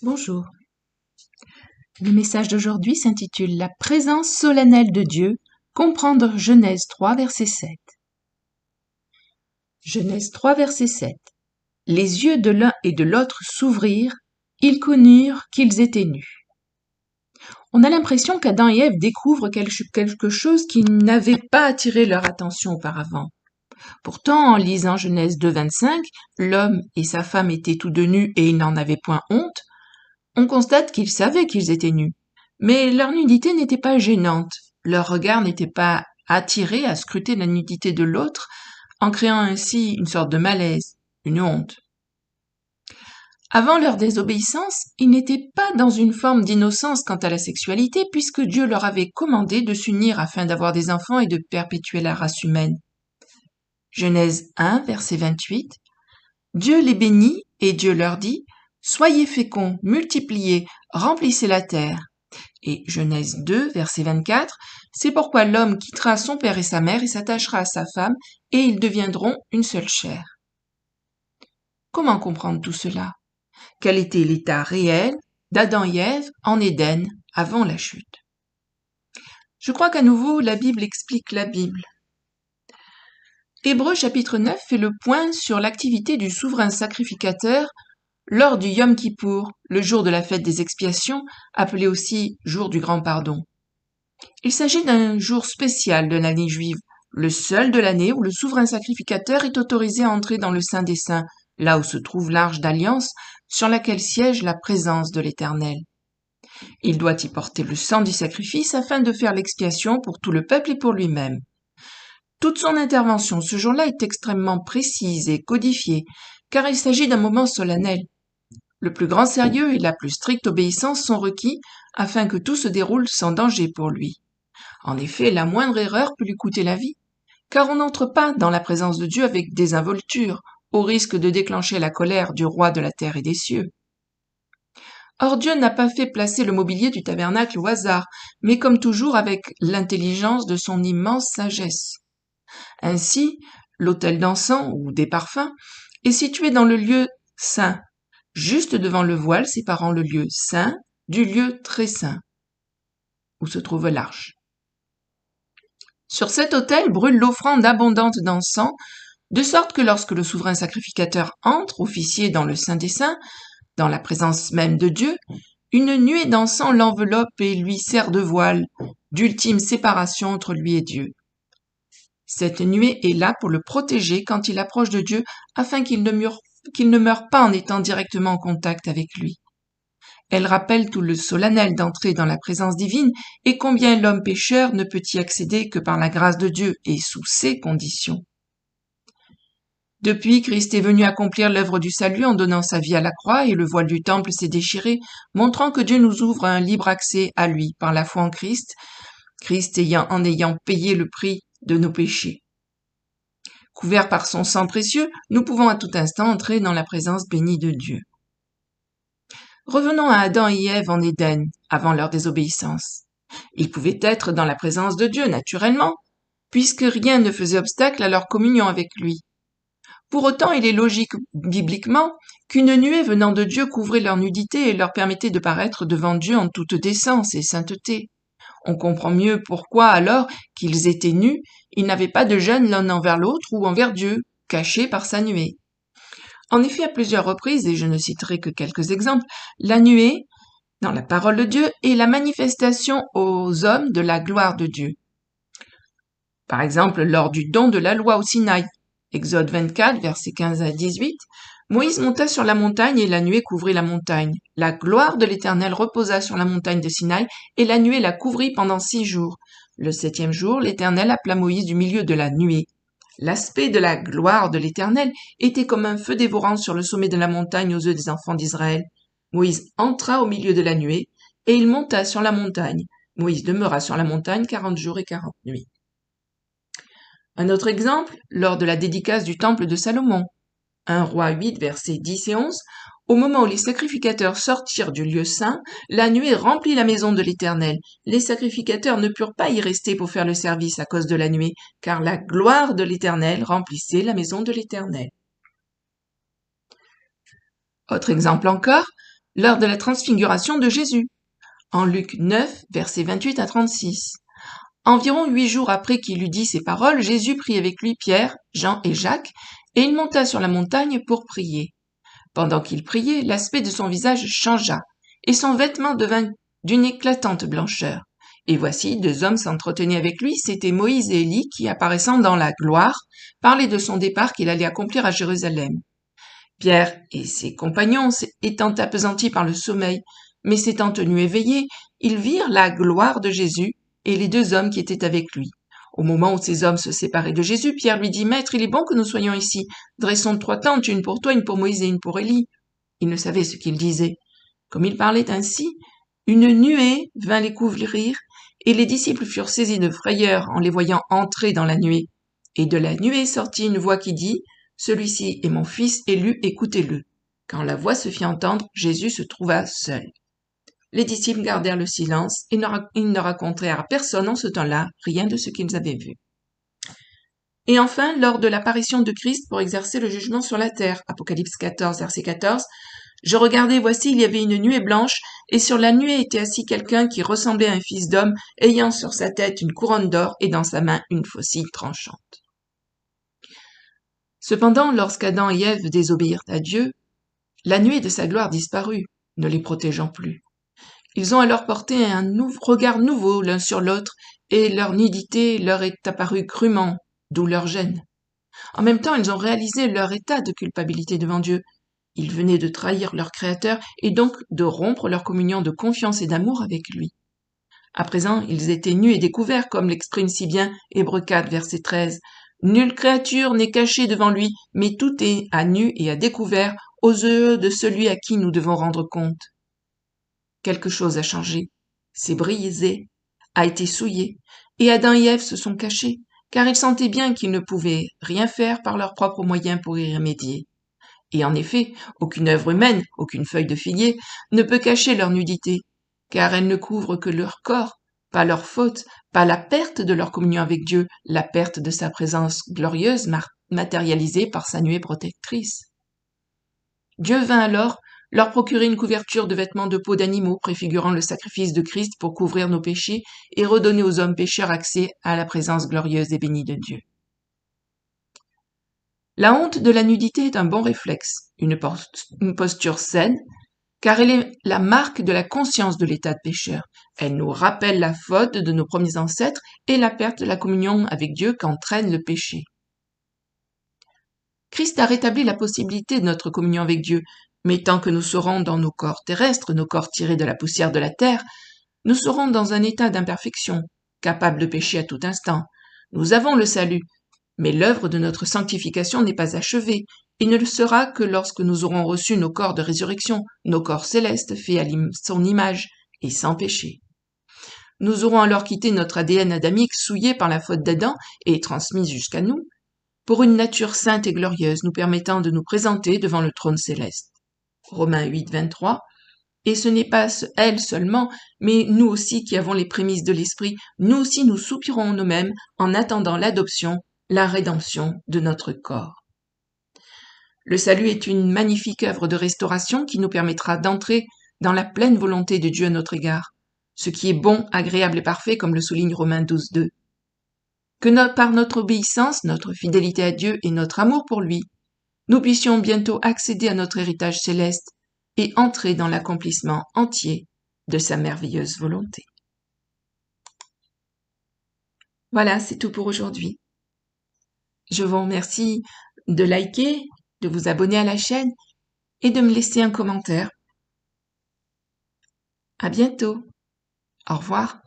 Bonjour. Le message d'aujourd'hui s'intitule La présence solennelle de Dieu, comprendre Genèse 3, verset 7. Genèse 3, verset 7. Les yeux de l'un et de l'autre s'ouvrirent, ils connurent qu'ils étaient nus. On a l'impression qu'Adam et Ève découvrent quelque chose qui n'avait pas attiré leur attention auparavant. Pourtant, en lisant Genèse 2, 25, l'homme et sa femme étaient tous deux nus et ils n'en avaient point honte. On constate qu'ils savaient qu'ils étaient nus. Mais leur nudité n'était pas gênante, leur regard n'était pas attiré à scruter la nudité de l'autre, en créant ainsi une sorte de malaise, une honte. Avant leur désobéissance, ils n'étaient pas dans une forme d'innocence quant à la sexualité, puisque Dieu leur avait commandé de s'unir afin d'avoir des enfants et de perpétuer la race humaine. Genèse 1, verset 28. Dieu les bénit et Dieu leur dit « Soyez féconds, multipliez, remplissez la terre ». Et Genèse 2, verset 24, c'est pourquoi l'homme quittera son père et sa mère et s'attachera à sa femme, et ils deviendront une seule chair. Comment comprendre tout cela? Quel était l'état réel d'Adam et Ève en Éden avant la chute? Je crois qu'à nouveau, la Bible explique la Bible. Hébreux chapitre 9 fait le point sur l'activité du souverain sacrificateur lors du Yom Kippour, le jour de la fête des expiations, appelé aussi jour du grand pardon. Il s'agit d'un jour spécial de l'année juive, le seul de l'année où le souverain sacrificateur est autorisé à entrer dans le Saint des Saints, là où se trouve l'arche d'alliance sur laquelle siège la présence de l'Éternel. Il doit y porter le sang du sacrifice afin de faire l'expiation pour tout le peuple et pour lui-même. Toute son intervention ce jour-là est extrêmement précise et codifiée, car il s'agit d'un moment solennel. Le plus grand sérieux et la plus stricte obéissance sont requis afin que tout se déroule sans danger pour lui. En effet, la moindre erreur peut lui coûter la vie, car on n'entre pas dans la présence de Dieu avec désinvolture, au risque de déclencher la colère du roi de la terre et des cieux. Or Dieu n'a pas fait placer le mobilier du tabernacle au hasard, mais comme toujours avec l'intelligence de son immense sagesse. Ainsi, l'autel d'encens ou des parfums est situé dans le lieu saint, juste devant le voile séparant le lieu saint du lieu très saint, où se trouve l'arche. Sur cet autel brûle l'offrande abondante d'encens, de sorte que lorsque le souverain sacrificateur entre, officier dans le Saint des Saints, dans la présence même de Dieu, une nuée d'encens l'enveloppe et lui sert de voile, d'ultime séparation entre lui et Dieu. Cette nuée est là pour le protéger quand il approche de Dieu, afin qu'il ne meure pas en étant directement en contact avec lui. Elle rappelle tout le solennel d'entrer dans la présence divine et combien l'homme pécheur ne peut y accéder que par la grâce de Dieu et sous ses conditions. Depuis, Christ est venu accomplir l'œuvre du salut en donnant sa vie à la croix et le voile du temple s'est déchiré, montrant que Dieu nous ouvre un libre accès à lui par la foi en Christ, en ayant payé le prix de nos péchés. Couverts par son sang précieux, nous pouvons à tout instant entrer dans la présence bénie de Dieu. Revenons à Adam et Ève en Éden, avant leur désobéissance. Ils pouvaient être dans la présence de Dieu, naturellement, puisque rien ne faisait obstacle à leur communion avec lui. Pour autant, il est logique, bibliquement, qu'une nuée venant de Dieu couvrait leur nudité et leur permettait de paraître devant Dieu en toute décence et sainteté. On comprend mieux pourquoi, alors qu'ils étaient nus, ils n'avaient pas de gêne l'un envers l'autre ou envers Dieu, cachés par sa nuée. En effet, à plusieurs reprises, et je ne citerai que quelques exemples, la nuée, dans la parole de Dieu, est la manifestation aux hommes de la gloire de Dieu. Par exemple, lors du don de la loi au Sinaï, Exode 24, versets 15 à 18, Moïse monta sur la montagne et la nuée couvrit la montagne. La gloire de l'Éternel reposa sur la montagne de Sinaï et la nuée la couvrit pendant 6 jours. Le 7e jour, l'Éternel appela Moïse du milieu de la nuée. L'aspect de la gloire de l'Éternel était comme un feu dévorant sur le sommet de la montagne aux yeux des enfants d'Israël. Moïse entra au milieu de la nuée, et il monta sur la montagne. Moïse demeura sur la montagne 40 jours et 40 nuits. Un autre exemple, lors de la dédicace du temple de Salomon. 1 Roi 8, versets 10 et 11, au moment où les sacrificateurs sortirent du lieu saint, la nuée remplit la maison de l'Éternel. Les sacrificateurs ne purent pas y rester pour faire le service à cause de la nuée, car la gloire de l'Éternel remplissait la maison de l'Éternel. Autre exemple encore, lors de la transfiguration de Jésus, en Luc 9, versets 28 à 36. Environ 8 jours après qu'il eut dit ces paroles, Jésus prit avec lui Pierre, Jean et Jacques, et il monta sur la montagne pour prier. Pendant qu'il priait, l'aspect de son visage changea, et son vêtement devint d'une éclatante blancheur. Et voici, 2 hommes s'entretenaient avec lui, c'étaient Moïse et Élie qui, apparaissant dans la gloire, parlaient de son départ qu'il allait accomplir à Jérusalem. Pierre et ses compagnons, étant appesantis par le sommeil, mais s'étant tenus éveillés, ils virent la gloire de Jésus et les 2 hommes qui étaient avec lui. Au moment où ces hommes se séparaient de Jésus, Pierre lui dit « Maître, il est bon que nous soyons ici. Dressons 3 tentes, une pour toi, une pour Moïse et une pour Élie. » Il ne savait ce qu'il disait. Comme il parlait ainsi, une nuée vint les couvrir, et les disciples furent saisis de frayeur en les voyant entrer dans la nuée. Et de la nuée sortit une voix qui dit « Celui-ci est mon fils élu, écoutez-le. » Quand la voix se fit entendre, Jésus se trouva seul. Les disciples gardèrent le silence et ils ne racontèrent à personne en ce temps-là rien de ce qu'ils avaient vu. Et enfin, lors de l'apparition de Christ pour exercer le jugement sur la terre, Apocalypse 14, verset 14, « Je regardai, voici, il y avait une nuée blanche, et sur la nuée était assis quelqu'un qui ressemblait à un fils d'homme, ayant sur sa tête une couronne d'or et dans sa main une faucille tranchante. » Cependant, lorsqu'Adam et Ève désobéirent à Dieu, la nuée de sa gloire disparut, ne les protégeant plus. Ils ont alors porté un regard nouveau l'un sur l'autre, et leur nudité leur est apparue crûment, d'où leur gêne. En même temps, ils ont réalisé leur état de culpabilité devant Dieu. Ils venaient de trahir leur Créateur et donc de rompre leur communion de confiance et d'amour avec lui. À présent, ils étaient nus et découverts, comme l'exprime si bien Hébreux 4, verset 13. « Nulle créature n'est cachée devant lui, mais tout est à nu et à découvert aux yeux de celui à qui nous devons rendre compte. » Quelque chose a changé, s'est brisé, a été souillé, et Adam et Ève se sont cachés, car ils sentaient bien qu'ils ne pouvaient rien faire par leurs propres moyens pour y remédier. Et en effet, aucune œuvre humaine, aucune feuille de figuier ne peut cacher leur nudité, car elle ne couvre que leur corps, pas leur faute, pas la perte de leur communion avec Dieu, la perte de sa présence glorieuse matérialisée par sa nuée protectrice. Dieu vint alors leur procurer une couverture de vêtements de peau d'animaux préfigurant le sacrifice de Christ pour couvrir nos péchés et redonner aux hommes pécheurs accès à la présence glorieuse et bénie de Dieu. La honte de la nudité est un bon réflexe, une posture saine, car elle est la marque de la conscience de l'état de pécheur. Elle nous rappelle la faute de nos premiers ancêtres et la perte de la communion avec Dieu qu'entraîne le péché. Christ a rétabli la possibilité de notre communion avec Dieu, mais tant que nous serons dans nos corps terrestres, nos corps tirés de la poussière de la terre, nous serons dans un état d'imperfection, capables de pécher à tout instant. Nous avons le salut, mais l'œuvre de notre sanctification n'est pas achevée, et ne le sera que lorsque nous aurons reçu nos corps de résurrection, nos corps célestes faits à son image et sans péché. Nous aurons alors quitté notre ADN adamique souillé par la faute d'Adam et transmis jusqu'à nous, pour une nature sainte et glorieuse nous permettant de nous présenter devant le trône céleste. Romains 8, 23. Et ce n'est pas elle seulement, mais nous aussi qui avons les prémices de l'Esprit, nous aussi nous soupirons nous-mêmes en attendant l'adoption, la rédemption de notre corps. Le salut est une magnifique œuvre de restauration qui nous permettra d'entrer dans la pleine volonté de Dieu à notre égard, ce qui est bon, agréable et parfait, comme le souligne Romains 12, 2. Que par notre obéissance, notre fidélité à Dieu et notre amour pour lui, nous puissions bientôt accéder à notre héritage céleste et entrer dans l'accomplissement entier de sa merveilleuse volonté. Voilà, c'est tout pour aujourd'hui. Je vous remercie de liker, de vous abonner à la chaîne et de me laisser un commentaire. À bientôt. Au revoir.